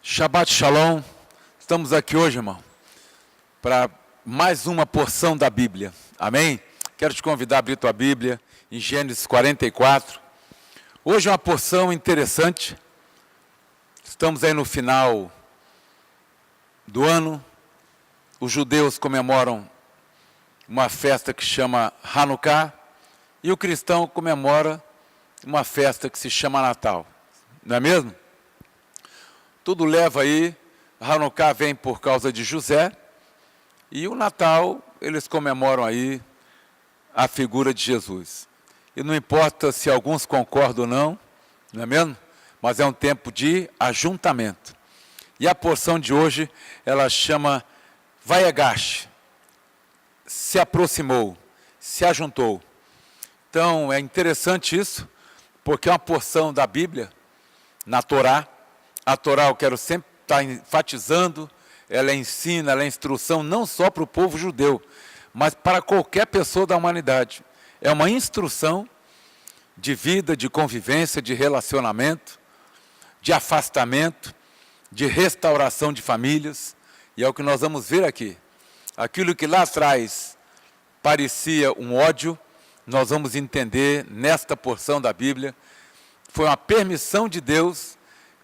Shabbat Shalom, estamos aqui hoje, irmão, para mais uma porção da Bíblia, amém? Quero te convidar a abrir tua Bíblia em Gênesis 44. Hoje é uma porção interessante, estamos aí no final do ano, os judeus comemoram uma festa que se chama Hanukkah e o cristão comemora uma festa que se chama Natal, não é mesmo? Tudo leva aí, Hanukkah vem por causa de José, e o Natal, eles comemoram aí a figura de Jesus. E não importa se alguns concordam ou não, não é mesmo? Mas é um tempo de ajuntamento. E a porção de hoje, ela chama Vayegash, se aproximou, se ajuntou. Então, é interessante isso, porque é uma porção da Bíblia, na Torá. A Torá, eu quero sempre estar enfatizando, ela ensina, ela é instrução não só para o povo judeu, mas para qualquer pessoa da humanidade. É uma instrução de vida, de convivência, de relacionamento, de afastamento, de restauração de famílias, e é o que nós vamos ver aqui. Aquilo que lá atrás parecia um ódio, nós vamos entender nesta porção da Bíblia, foi uma permissão de Deus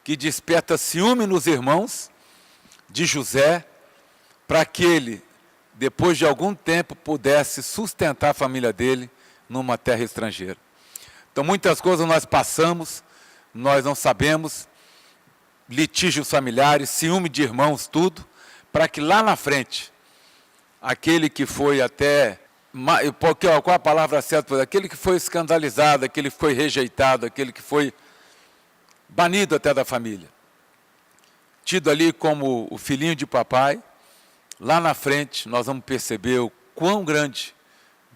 que desperta ciúme nos irmãos de José, para que ele, depois de algum tempo, pudesse sustentar a família dele numa terra estrangeira. Então, muitas coisas nós passamos, nós não sabemos, litígios familiares, ciúme de irmãos, tudo, para que lá na frente, aquele que foi até, qual a palavra certa? Aquele que foi escandalizado, aquele que foi rejeitado, aquele que foi banido até da família, tido ali como o filhinho de papai, lá na frente nós vamos perceber o quão grande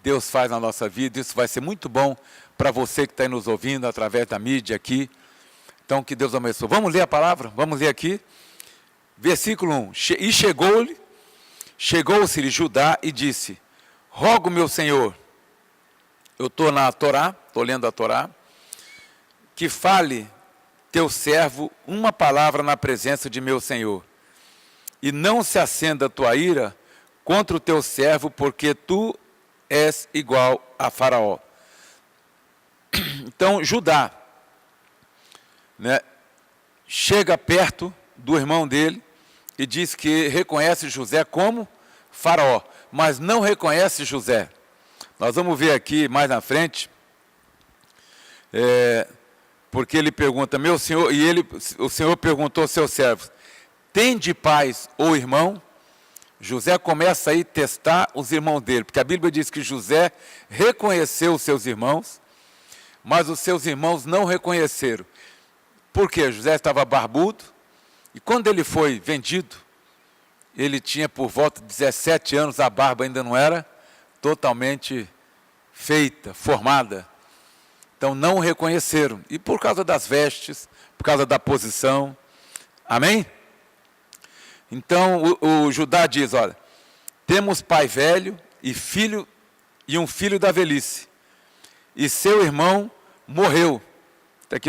Deus faz na nossa vida. Isso vai ser muito bom para você que está aí nos ouvindo através da mídia aqui. Então, que Deus abençoe. Vamos ler a palavra? Vamos ler aqui. Versículo 1. E chegou-se-lhe Judá e disse: rogo, meu Senhor, eu estou na Torá, estou lendo a Torá, que fale teu servo uma palavra na presença de meu Senhor, e não se acenda a tua ira contra o teu servo, porque tu és igual a Faraó. Então, Judá, né, chega perto do irmão dele e diz que reconhece José como Faraó, mas não reconhece José. Nós vamos ver aqui mais na frente, porque ele pergunta, meu senhor, e o Senhor perguntou aos seus servos, tem de pais ou irmão? José começa aí a testar os irmãos dele, porque a Bíblia diz que José reconheceu os seus irmãos, mas os seus irmãos não reconheceram. Por quê? José estava barbudo, e quando ele foi vendido, ele tinha por volta de 17 anos, a barba ainda não era totalmente feita, formada. Então, não o reconheceram. E por causa das vestes, por causa da posição. Amém? Então, o Judá diz, olha, temos pai velho e um filho da velhice. E seu irmão morreu. Está aqui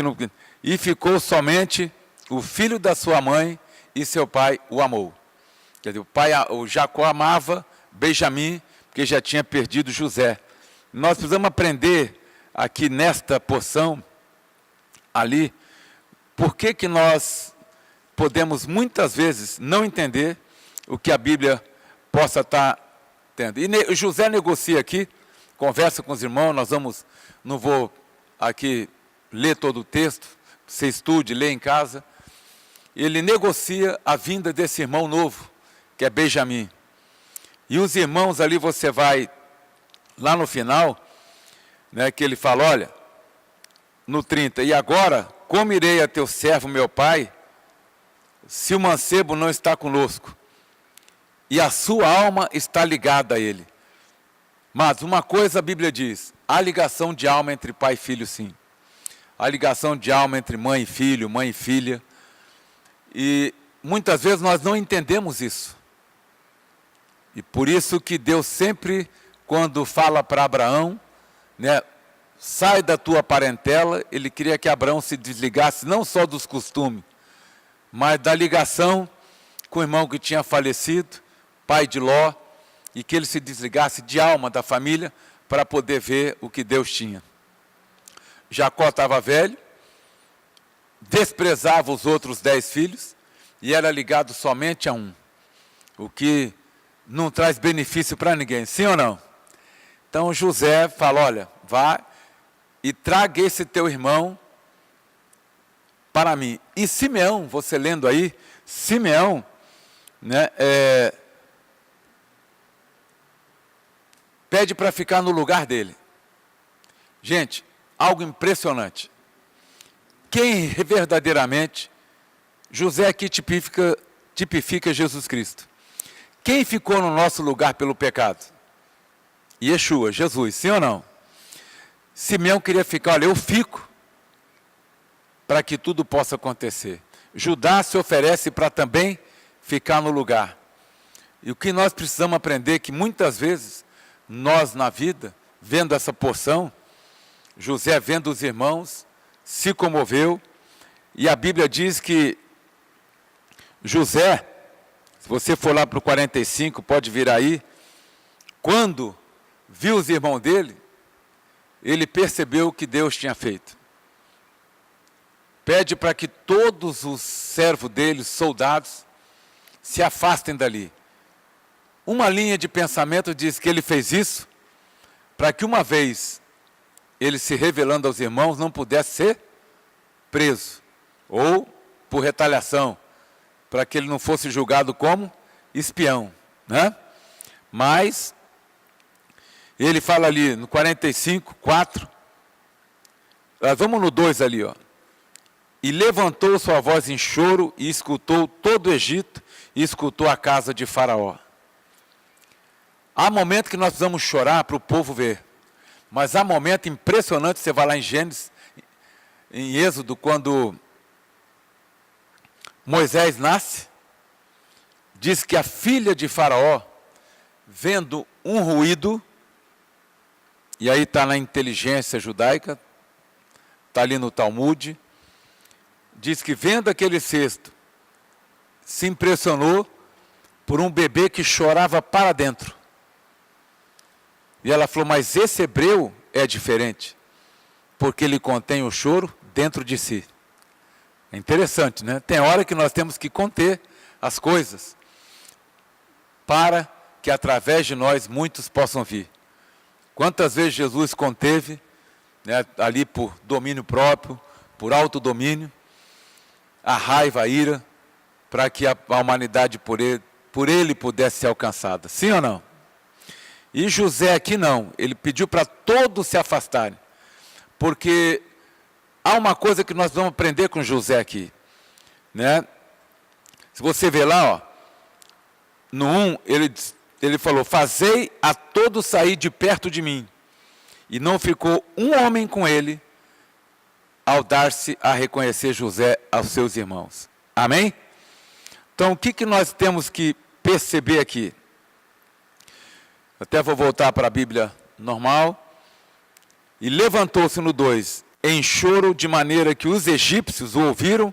e ficou somente o filho da sua mãe e seu pai o amou. Quer dizer, o Jacó amava Benjamim, porque já tinha perdido José. Nós precisamos aprender aqui nesta porção, ali, por que nós podemos muitas vezes não entender o que a Bíblia possa estar tendo. E José negocia aqui, conversa com os irmãos, não vou aqui ler todo o texto, você estude, lê em casa. Ele negocia a vinda desse irmão novo, que é Benjamim. E os irmãos ali, você vai lá no final, né, que ele fala, olha, no 30, e agora, como irei a teu servo, meu pai, se o mancebo não está conosco, e a sua alma está ligada a ele. Mas uma coisa a Bíblia diz, há ligação de alma entre pai e filho, sim. Há ligação de alma entre mãe e filho, mãe e filha, e muitas vezes nós não entendemos isso. E por isso que Deus sempre, quando fala para Abraão, né, sai da tua parentela, ele queria que Abraão se desligasse não só dos costumes, mas da ligação com o irmão que tinha falecido, pai de Ló, e que ele se desligasse de alma da família para poder ver o que Deus tinha. Jacó estava velho, desprezava os outros 10 filhos e era ligado somente a um, o que não traz benefício para ninguém, sim ou não? Então José fala, olha, vá e traga esse teu irmão para mim. E Simeão, você lendo aí, Simeão, né, pede para ficar no lugar dele. Gente, algo impressionante. Quem verdadeiramente, José aqui tipifica Jesus Cristo. Quem ficou no nosso lugar pelo pecado? Yeshua, Jesus, sim ou não? Simeão queria ficar, olha, eu fico para que tudo possa acontecer. Judá se oferece para também ficar no lugar. E o que nós precisamos aprender é que muitas vezes, nós na vida, vendo essa porção, José vendo os irmãos, se comoveu, e a Bíblia diz que José, se você for lá para o 45, pode vir aí, quando viu os irmãos dele, ele percebeu o que Deus tinha feito. Pede para que todos os servos dele, soldados, se afastem dali. Uma linha de pensamento diz que ele fez isso para que uma vez ele se revelando aos irmãos não pudesse ser preso ou por retaliação, para que ele não fosse julgado como espião, né? Mas ele fala ali no 45, 4, vamos no 2 ali, ó. E levantou sua voz em choro e escutou todo o Egito e escutou a casa de Faraó. Há momento que nós precisamos chorar para o povo ver, mas há momento impressionante, você vai lá em Gênesis, em Êxodo, quando Moisés nasce, diz que a filha de Faraó, vendo um ruído, e aí está na inteligência judaica, está ali no Talmud, diz que vendo aquele cesto, se impressionou por um bebê que chorava para dentro. E ela falou, mas esse hebreu é diferente, porque ele contém o choro dentro de si. É interessante, né? Tem hora que nós temos que conter as coisas, para que através de nós muitos possam vir. Quantas vezes Jesus conteve, né, ali por domínio próprio, por autodomínio, a raiva, a ira, para que a humanidade por ele pudesse ser alcançada. Sim ou não? E José aqui não, ele pediu para todos se afastarem, porque há uma coisa que nós vamos aprender com José aqui, né? Se você ver lá, ó, no 1, ele falou, fazei a todos sair de perto de mim, e não ficou um homem com ele, ao dar-se a reconhecer José aos seus irmãos. Amém? Então, o que nós temos que perceber aqui? Até vou voltar para a Bíblia normal. E levantou-se no 2, em choro, de maneira que os egípcios o ouviram,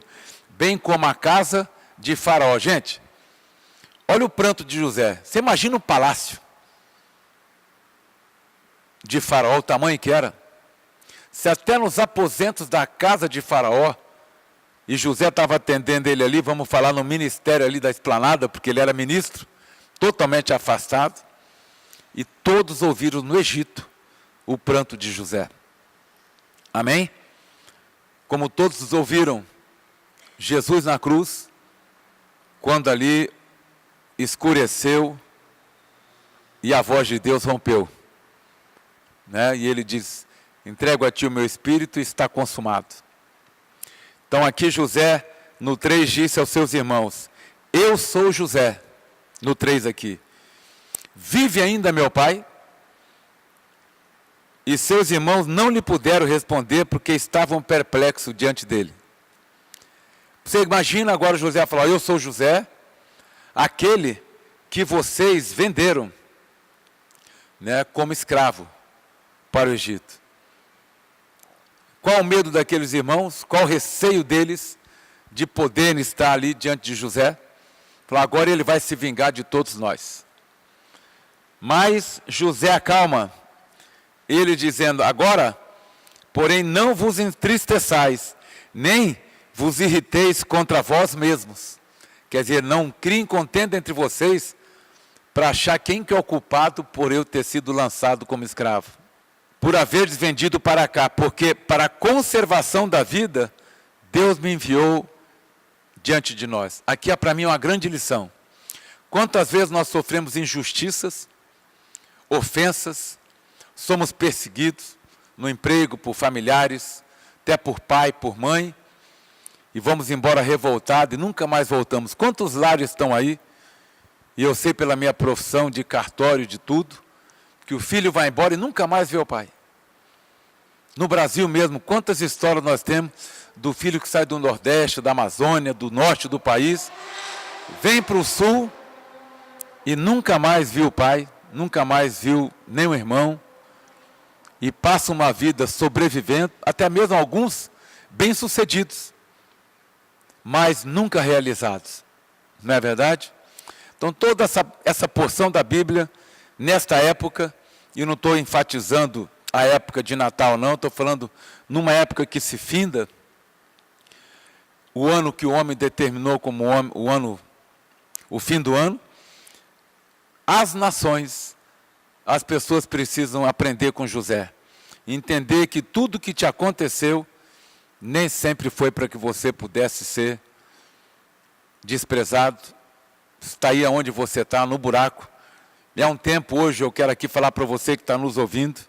bem como a casa de Faraó. Gente, olha o pranto de José. Você imagina o palácio de Faraó, o tamanho que era. Se até nos aposentos da casa de Faraó, e José estava atendendo ele ali, vamos falar no ministério ali da esplanada, porque ele era ministro, totalmente afastado, e todos ouviram no Egito o pranto de José. Amém? Como todos ouviram Jesus na cruz, quando ali escureceu e a voz de Deus rompeu, né? E ele diz, entrego a ti o meu espírito e está consumado. Então aqui José, no 3, disse aos seus irmãos, eu sou José, no 3 aqui, vive ainda meu pai? E seus irmãos não lhe puderam responder, porque estavam perplexos diante dele. Você imagina agora José falar, eu sou José, aquele que vocês venderam, né, como escravo para o Egito. Qual o medo daqueles irmãos? Qual o receio deles de poder estar ali diante de José. Falou, agora ele vai se vingar de todos nós. Mas José acalma ele dizendo, agora, porém não vos entristeçais, nem vos irriteis contra vós mesmos. Quer dizer, não criem contenda entre vocês para achar quem que é o culpado por eu ter sido lançado como escravo. Por haveres vendido para cá, porque para a conservação da vida, Deus me enviou diante de nós. Aqui é para mim uma grande lição. Quantas vezes nós sofremos injustiças, ofensas, somos perseguidos no emprego, por familiares, até por pai, por mãe, e vamos embora revoltados e nunca mais voltamos. Quantos lares estão aí? E eu sei pela minha profissão de cartório, de tudo, que o filho vai embora e nunca mais vê o pai. No Brasil mesmo, quantas histórias nós temos do filho que sai do Nordeste, da Amazônia, do Norte do país, vem para o Sul e nunca mais viu o pai, nunca mais viu nem o irmão, e passa uma vida sobrevivendo, até mesmo alguns bem-sucedidos, mas nunca realizados. Não é verdade? Então toda essa porção da Bíblia, nesta época, e eu não estou enfatizando a época de Natal não, estou falando numa época que se finda, o ano que o homem determinou como o fim do ano, as nações, as pessoas precisam aprender com José, entender que tudo que te aconteceu, nem sempre foi para que você pudesse ser desprezado, está aí onde você está, no buraco. E há um tempo hoje eu quero aqui falar para você que está nos ouvindo,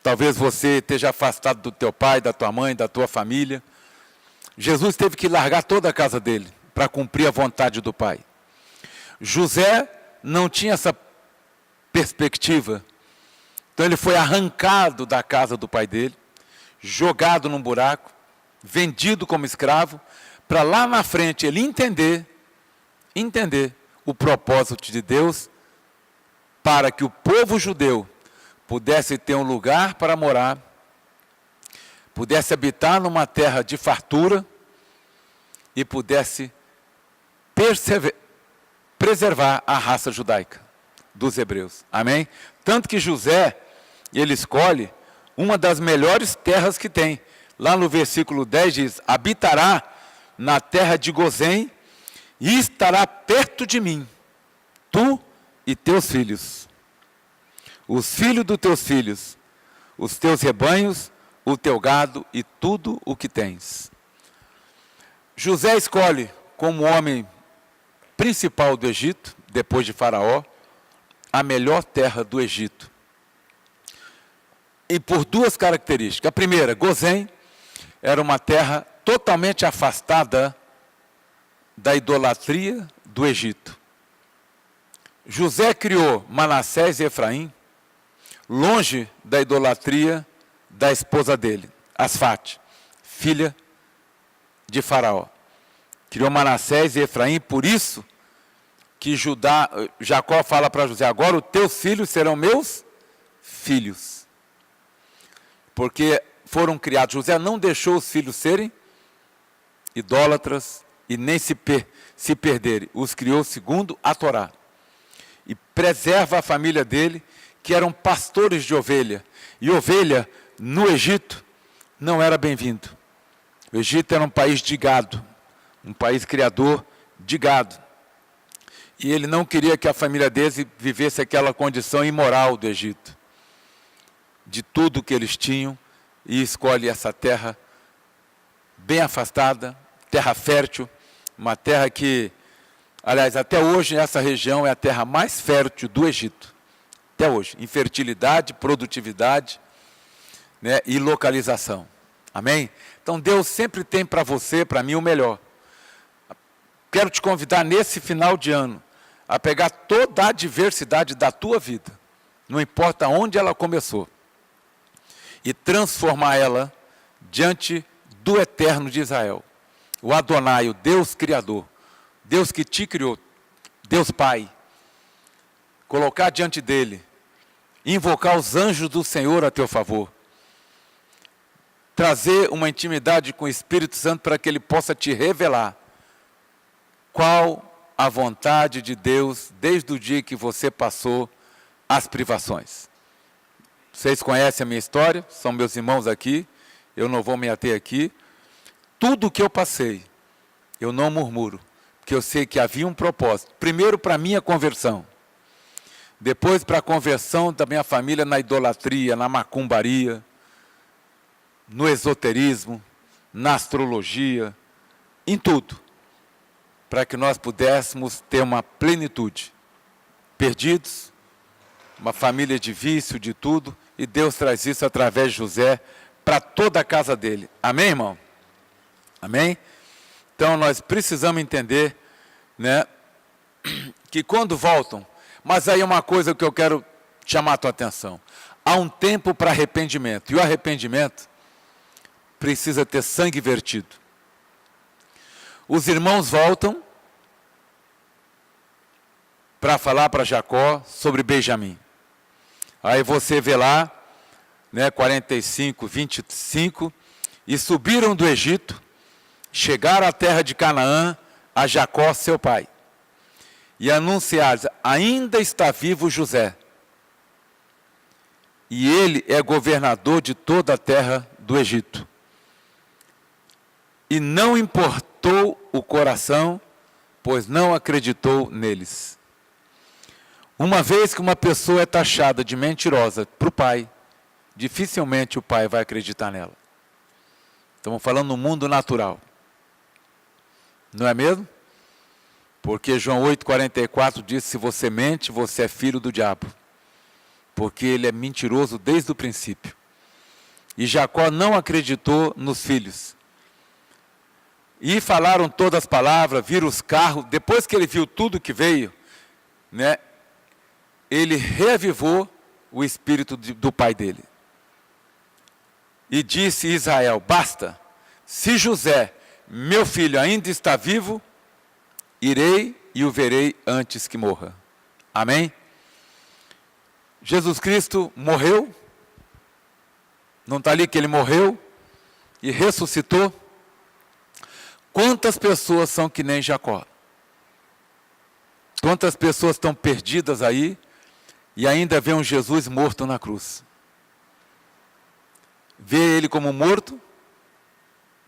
talvez você esteja afastado do teu pai, da tua mãe, da tua família. Jesus teve que largar toda a casa dele para cumprir a vontade do pai. José não tinha essa perspectiva, então ele foi arrancado da casa do pai dele, jogado num buraco, vendido como escravo, para lá na frente ele entender o propósito de Deus, para que o povo judeu pudesse ter um lugar para morar, pudesse habitar numa terra de fartura e pudesse preservar a raça judaica dos hebreus. Amém? Tanto que José, ele escolhe uma das melhores terras que tem. Lá no versículo 10 diz, habitará na terra de Gozém e estará perto de mim, tu e teus filhos, os filhos dos teus filhos, os teus rebanhos, o teu gado e tudo o que tens. José escolhe como homem principal do Egito, depois de Faraó, a melhor terra do Egito. E por duas características. A primeira, Gozém era uma terra totalmente afastada da idolatria do Egito. José criou Manassés e Efraim longe da idolatria da esposa dele, Asfate, filha de Faraó. Criou Manassés e Efraim, por isso que Jacó fala para José, agora os teus filhos serão meus filhos. Porque foram criados, José não deixou os filhos serem idólatras e nem se perderem, os criou segundo a Torá. E preserva a família dele, que eram pastores de ovelha. E ovelha, no Egito, não era bem-vindo. O Egito era um país de gado, um país criador de gado. E ele não queria que a família dele vivesse aquela condição imoral do Egito. De tudo que eles tinham, e escolhe essa terra bem afastada, terra fértil, uma terra que, aliás, até hoje essa região é a terra mais fértil do Egito. Até hoje, em fertilidade, produtividade, né, e localização. Amém? Então Deus sempre tem para você, para mim, o melhor. Quero te convidar nesse final de ano a pegar toda a diversidade da tua vida, não importa onde ela começou, e transformar ela diante do Eterno de Israel, o Adonai, o Deus Criador, Deus que te criou, Deus Pai, colocar diante dele, invocar os anjos do Senhor a teu favor, trazer uma intimidade com o Espírito Santo para que ele possa te revelar qual a vontade de Deus desde o dia que você passou as privações. Vocês conhecem a minha história, são meus irmãos aqui, eu não vou me ater aqui. Tudo o que eu passei, eu não murmuro, porque eu sei que havia um propósito. Primeiro para a minha conversão, depois para a conversão da minha família na idolatria, na macumbaria, no esoterismo, na astrologia, em tudo, para que nós pudéssemos ter uma plenitude. Perdidos, uma família de vício, de tudo, e Deus traz isso através de José para toda a casa dele. Amém, irmão? Amém? Então nós precisamos entender, né, que quando voltam, mas aí é uma coisa que eu quero chamar a tua atenção. Há um tempo para arrependimento, e o arrependimento precisa ter sangue vertido. Os irmãos voltam para falar para Jacó sobre Benjamim. Aí você vê lá, né, 45, 25, e subiram do Egito, chegaram à terra de Canaã, a Jacó, seu pai, e anunciaram: ainda está vivo José, e ele é governador de toda a terra do Egito. E não importou o coração, pois não acreditou neles. Uma vez que uma pessoa é taxada de mentirosa para o pai, dificilmente o pai vai acreditar nela. Estamos falando no mundo natural. Não é mesmo? Porque João 8,44 diz: se você mente, você é filho do diabo. Porque ele é mentiroso desde o princípio. E Jacó não acreditou nos filhos. E falaram todas as palavras, viram os carros. Depois que ele viu tudo que veio, né, ele reavivou o espírito do pai dele. E disse Israel: basta, se José, meu filho, ainda está vivo, irei e o verei antes que morra. Amém? Jesus Cristo morreu, não está ali que ele morreu e ressuscitou. Quantas pessoas são que nem Jacó? Quantas pessoas estão perdidas aí e ainda vê um Jesus morto na cruz? Vê ele como morto,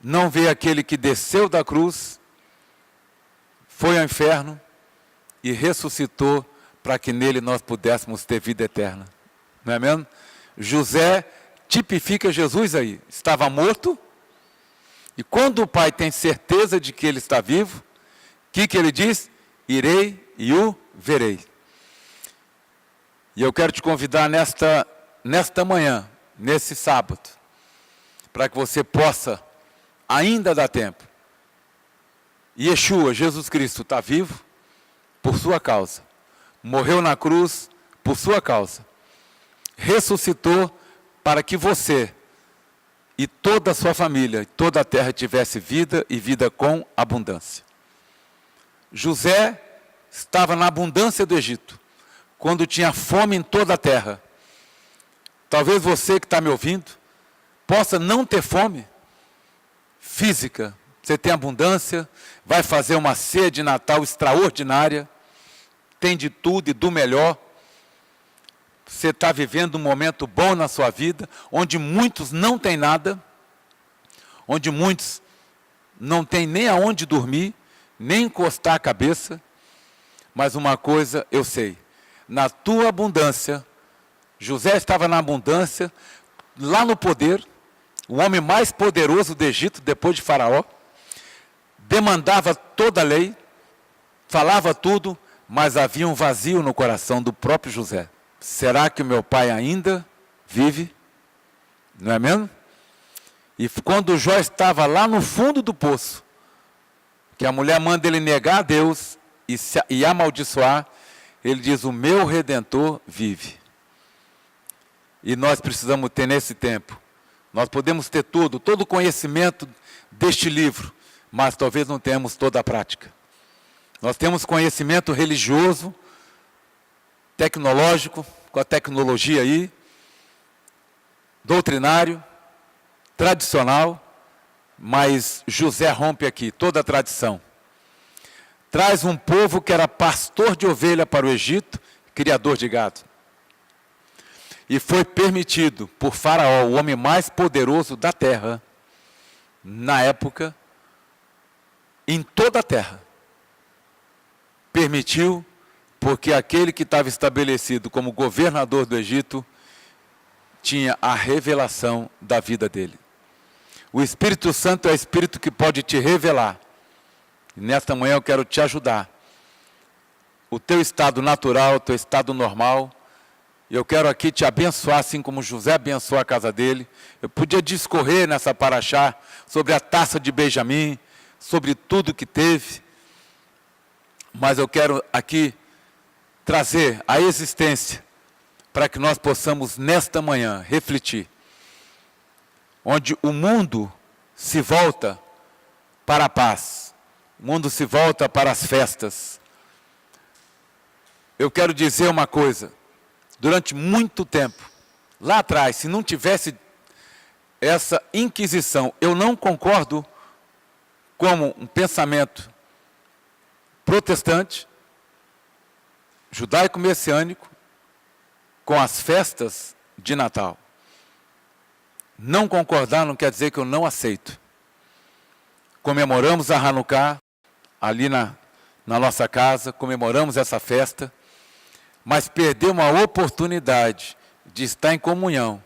não vê aquele que desceu da cruz, foi ao inferno e ressuscitou para que nele nós pudéssemos ter vida eterna. Não é mesmo? José tipifica Jesus aí. Estava morto, e quando o pai tem certeza de que ele está vivo, o que ele diz? Irei e o verei. E eu quero te convidar nesta manhã, nesse sábado, para que você possa, ainda dar tempo. Yeshua, Jesus Cristo, está vivo por sua causa. Morreu na cruz por sua causa. Ressuscitou para que você e toda a sua família, toda a terra tivesse vida e vida com abundância. José estava na abundância do Egito, quando tinha fome em toda a terra. Talvez você que está me ouvindo, possa não ter fome física. Você tem abundância, vai fazer uma ceia de Natal extraordinária, tem de tudo e do melhor. Você está vivendo um momento bom na sua vida, onde muitos não têm nada, onde muitos não têm nem aonde dormir, nem encostar a cabeça. Mas uma coisa eu sei, na tua abundância, José estava na abundância, lá no poder, o homem mais poderoso do Egito, depois de Faraó, demandava toda a lei, falava tudo, mas havia um vazio no coração do próprio José. Será que o meu pai ainda vive? Não é mesmo? E quando Jó estava lá no fundo do poço, que a mulher manda ele negar a Deus e amaldiçoar, ele diz: o meu Redentor vive. E nós precisamos ter nesse tempo. Nós podemos ter tudo, todo o conhecimento deste livro, mas talvez não tenhamos toda a prática. Nós temos conhecimento religioso, tecnológico, com a tecnologia aí, doutrinário, tradicional, mas José rompe aqui toda a tradição. Traz um povo que era pastor de ovelha para o Egito, criador de gado. E foi permitido por Faraó, o homem mais poderoso da terra, na época, em toda a terra. Permitiu, porque aquele que estava estabelecido como governador do Egito, tinha a revelação da vida dele. O Espírito Santo é o Espírito que pode te revelar. E nesta manhã eu quero te ajudar. O teu estado natural, o teu estado normal. Eu quero aqui te abençoar, assim como José abençoou a casa dele. Eu podia discorrer nessa paraxá sobre a taça de Benjamim, sobre tudo que teve. Mas eu quero aqui trazer a existência para que nós possamos, nesta manhã, refletir. Onde o mundo se volta para a paz. O mundo se volta para as festas. Eu quero dizer uma coisa. Durante muito tempo, lá atrás, se não tivesse essa inquisição, eu não concordo como um pensamento protestante, judaico-messiânico, com as festas de Natal. Não concordar não quer dizer que eu não aceito. Comemoramos a Hanukkah, ali na nossa casa, comemoramos essa festa, mas perdemos a oportunidade de estar em comunhão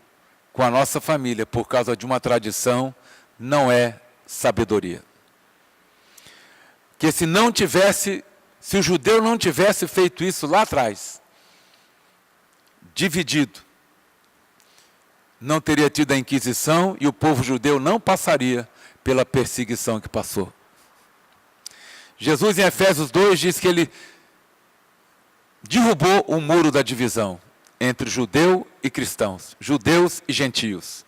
com a nossa família por causa de uma tradição, não é sabedoria. Que se o judeu não tivesse feito isso lá atrás, dividido, não teria tido a Inquisição e o povo judeu não passaria pela perseguição que passou. Jesus, em Efésios 2, diz que ele derrubou o muro da divisão entre judeu e cristãos, judeus e gentios.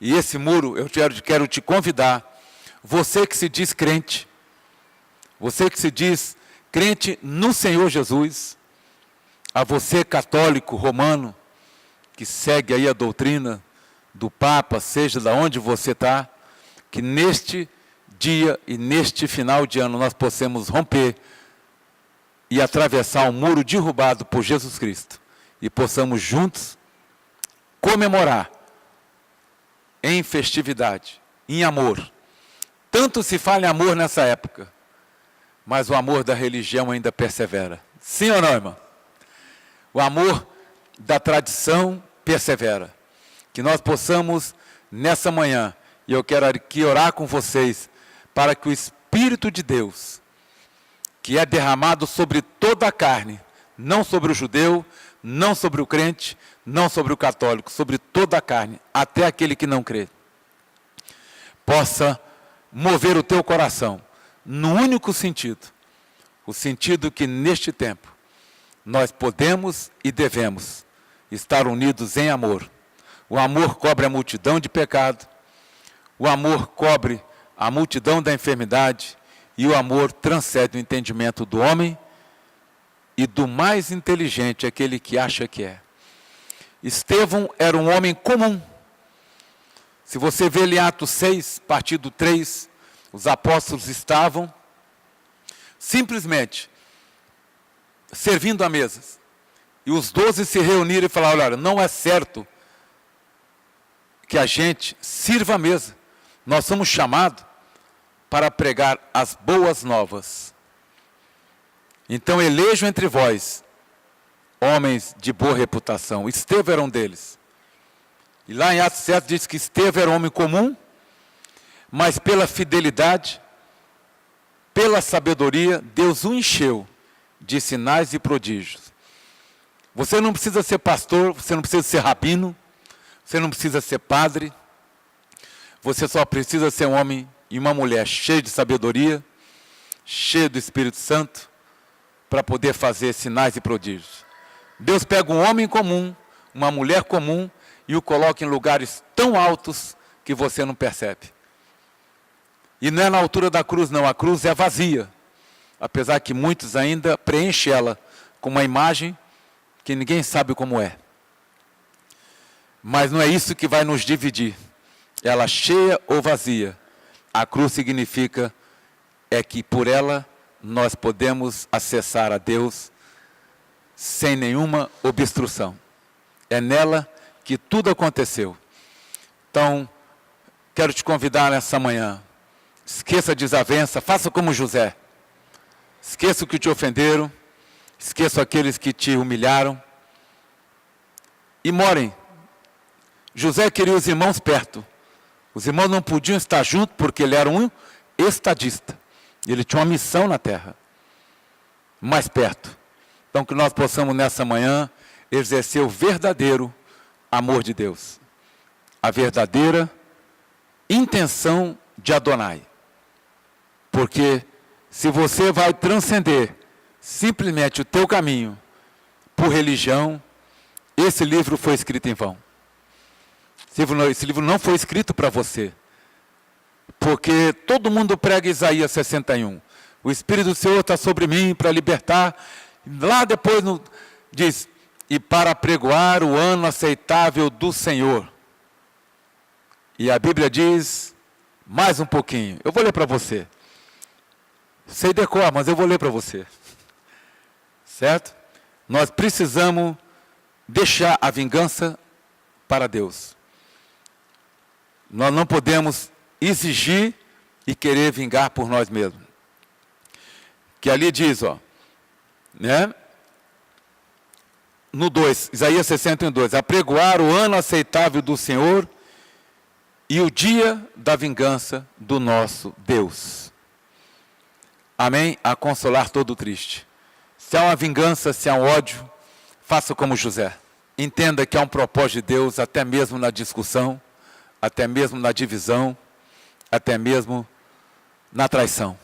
E esse muro, eu quero te convidar, você que se diz crente, você que se diz crente no Senhor Jesus, a você católico romano, que segue aí a doutrina do Papa, seja de onde você está, que neste dia e neste final de ano nós possamos romper e atravessar um muro derrubado por Jesus Cristo e possamos juntos comemorar em festividade, em amor. Tanto se fala em amor nessa época, mas o amor da religião ainda persevera. Sim ou não, irmão? O amor da tradição persevera. Que nós possamos, nessa manhã, e eu quero aqui orar com vocês, para que o Espírito de Deus, que é derramado sobre toda a carne, não sobre o judeu, não sobre o crente, não sobre o católico, sobre toda a carne, até aquele que não crê, possa mover o teu coração, no único sentido, o sentido que neste tempo, nós podemos e devemos estar unidos em amor. O amor cobre a multidão de pecado, o amor cobre a multidão da enfermidade, e o amor transcende o entendimento do homem e do mais inteligente, aquele que acha que é. Estevão era um homem comum. Se você vê em Atos 6, partido 3, os apóstolos estavam simplesmente servindo a mesas. E os 12 se reuniram e falaram, olha, não é certo que a gente sirva a mesa. Nós somos chamados para pregar as boas novas. Então elejam entre vós homens de boa reputação. Estevão era um deles. E lá em Atos 7 diz que Estevão era um homem comum, mas pela fidelidade, pela sabedoria, Deus o encheu de sinais e prodígios. Você não precisa ser pastor, você não precisa ser rabino, você não precisa ser padre, você só precisa ser um homem e uma mulher cheio de sabedoria, cheio do Espírito Santo, para poder fazer sinais e prodígios. Deus pega um homem comum, uma mulher comum, e o coloca em lugares tão altos que você não percebe. E não é na altura da cruz, não. A cruz é vazia. Apesar que muitos ainda preenchem ela com uma imagem que ninguém sabe como é. Mas não é isso que vai nos dividir. ela cheia ou vazia, a cruz significa que por ela nós podemos acessar a Deus sem nenhuma obstrução. É nela que tudo aconteceu. Então, quero te convidar nessa manhã. Esqueça a desavença, faça como José. Esqueça o que te ofenderam, esqueça aqueles que te humilharam. E morem. José queria os irmãos perto. Os irmãos não podiam estar juntos porque ele era um estadista. Ele tinha uma missão na terra. Mais perto. Então que nós possamos nessa manhã exercer o verdadeiro amor de Deus. A verdadeira intenção de Adonai. Porque se você vai transcender simplesmente o teu caminho por religião, esse livro foi escrito em vão. Esse livro não foi escrito para você. Porque todo mundo prega Isaías 61. O Espírito do Senhor está sobre mim para libertar. Lá depois diz, e para pregoar o ano aceitável do Senhor. E a Bíblia diz, mais um pouquinho. Eu vou ler para você. Sei decorar, mas eu vou ler para você. Certo? Nós precisamos deixar a vingança para Deus. Nós não podemos exigir e querer vingar por nós mesmos. Que ali diz, né? No 2, Isaías 62, apregoar o ano aceitável do Senhor e o dia da vingança do nosso Deus. Amém? A consolar todo triste. Se há uma vingança, se há um ódio, faça como José. Entenda que há um propósito de Deus até mesmo na discussão, até mesmo na divisão, até mesmo na traição.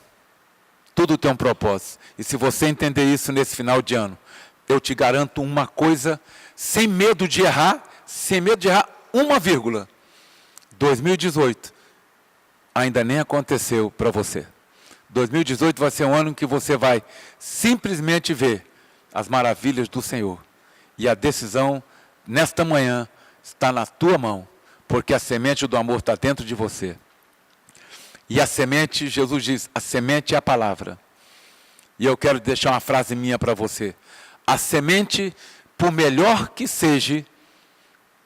Tudo tem um propósito. E se você entender isso nesse final de ano, eu te garanto uma coisa, sem medo de errar uma vírgula. 2018 ainda nem aconteceu para você. 2018 vai ser um ano em que você vai simplesmente ver as maravilhas do Senhor. E a decisão, nesta manhã, está na tua mão, porque a semente do amor está dentro de você. E a semente, Jesus diz, a semente é a palavra. E eu quero deixar uma frase minha para você. A semente, por melhor que seja,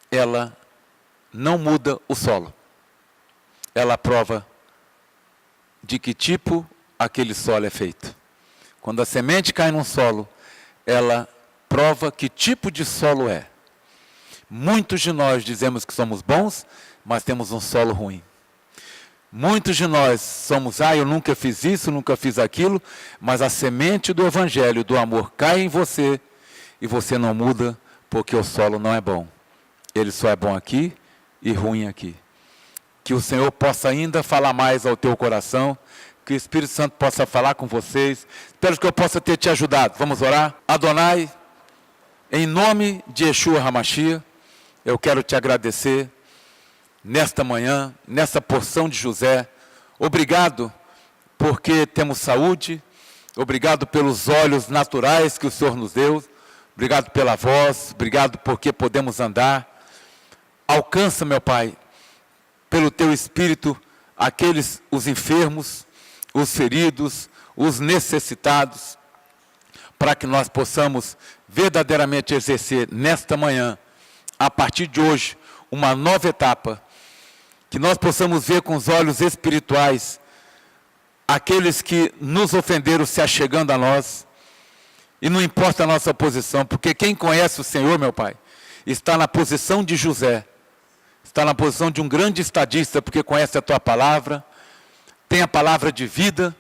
ela não muda o solo. Ela prova de que tipo aquele solo é feito. Quando a semente cai num solo, ela prova que tipo de solo é. Muitos de nós dizemos que somos bons, mas temos um solo ruim. Muitos de nós somos, eu nunca fiz isso, nunca fiz aquilo, mas a semente do Evangelho, do amor, cai em você e você não muda porque o solo não é bom. Ele só é bom aqui e ruim aqui. Que o Senhor possa ainda falar mais ao teu coração, que o Espírito Santo possa falar com vocês. Espero que eu possa ter te ajudado. Vamos orar? Adonai, em nome de Yeshua HaMashiach, eu quero te agradecer nesta manhã, nessa porção de José. Obrigado porque temos saúde, obrigado pelos olhos naturais que o Senhor nos deu, obrigado pela voz, obrigado porque podemos andar. Alcança, meu Pai, pelo Teu Espírito, os enfermos, os feridos, os necessitados, para que nós possamos verdadeiramente exercer nesta manhã, a partir de hoje, uma nova etapa, que nós possamos ver com os olhos espirituais aqueles que nos ofenderam se achegando a nós, e não importa a nossa posição, porque quem conhece o Senhor, meu Pai, está na posição de José, está na posição de um grande estadista, porque conhece a Tua palavra, tem a palavra de vida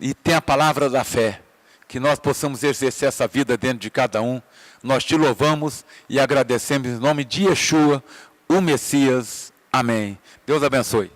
e tem a palavra da fé, que nós possamos exercer essa vida dentro de cada um. Nós Te louvamos e agradecemos em nome de Yeshua, o Messias. Amém. Deus abençoe.